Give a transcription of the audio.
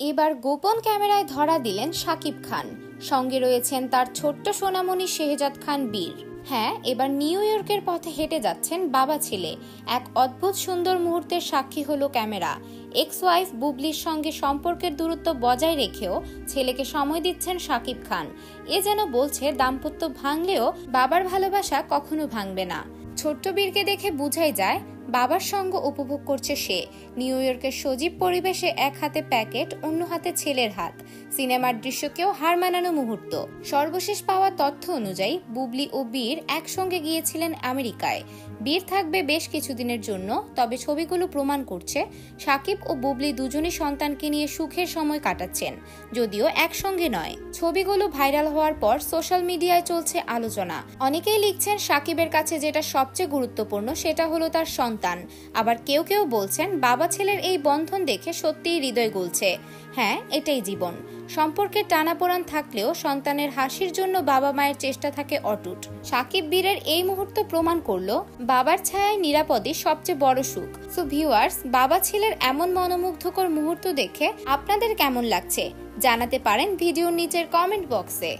এবার গোপন ক্যামেরায় ধরা দিলেন শাকিব খান। সঙ্গে রয়েছেন তার ছোট্ট সোনামণি শেহজাদ খান বীর। হ্যাঁ, এবার নিউ ইয়র্কের পথে হেঁটে যাচ্ছেন বাবা ছেলে। এক অদ্ভুত সুন্দর মুহূর্তের সাক্ষী হলো ক্যামেরা। এক্স ওয়াইফ বুবলির সঙ্গে সম্পর্কের দূরত্ব বজায় রেখেও ছেলেকে সময় দিচ্ছেন শাকিব খান। এ যেন বলছে দাম্পত্য ভাঙলেও বাবার ভালোবাসা কখনো ভাঙবে না। ছোট্ট বীরকে দেখে বোঝাই যায় বাবার সঙ্গ উপভোগ করছে সে। নিউ ইয়র্কের সজীব পরিবেশে এক হাতে প্যাকেট, অন্য হাতে ছেলের হাত। সিনেমার দৃশ্যকেও হার মানানো মুহূর্ত। সর্বশেষ পাওয়া তথ্য অনুযায়ী বুবলি ও বীর একসঙ্গে গিয়েছিলেন আমেরিকায়। বীর থাকবে বেশ কিছুদিনের জন্য, তবে ছবিগুলো প্রমাণ করছে শাকিব ও বুবলি দুজনই সন্তানকে নিয়ে সুখের সময় কাটাচ্ছেন, যদিও একসঙ্গে নয়। ছবিগুলো ভাইরাল হওয়ার পর সোশ্যাল মিডিয়ায় চলছে আলোচনা। অনেকেই লিখছেন শাকিবের কাছে যেটা সবচেয়ে গুরুত্বপূর্ণ সেটা হলো তার সন্তান। আবার কেউ কেউ বলছেন বাবা ছেলের এই বন্ধন দেখে সত্যিই হৃদয় গলছে। হ্যাঁ, এটাই জীবন। সম্পর্কের টানাপোড়েন থাকলেও সন্তানের হাসির জন্য বাবা মায়ের চেষ্টা থাকে অটুট। শাকিব বীরের এই মুহূর্ত প্রমাণ করলো বাবার ছায়ায় নিরাপদে সবচেয়ে বড় সুখ। সো ভিউয়ার্স, বাবা ছেলের এমন মনোমুগ্ধকর মুহূর্ত দেখে আপনাদের কেমন লাগছে জানাতে পারেন ভিডিওর নিচের কমেন্ট বক্সে।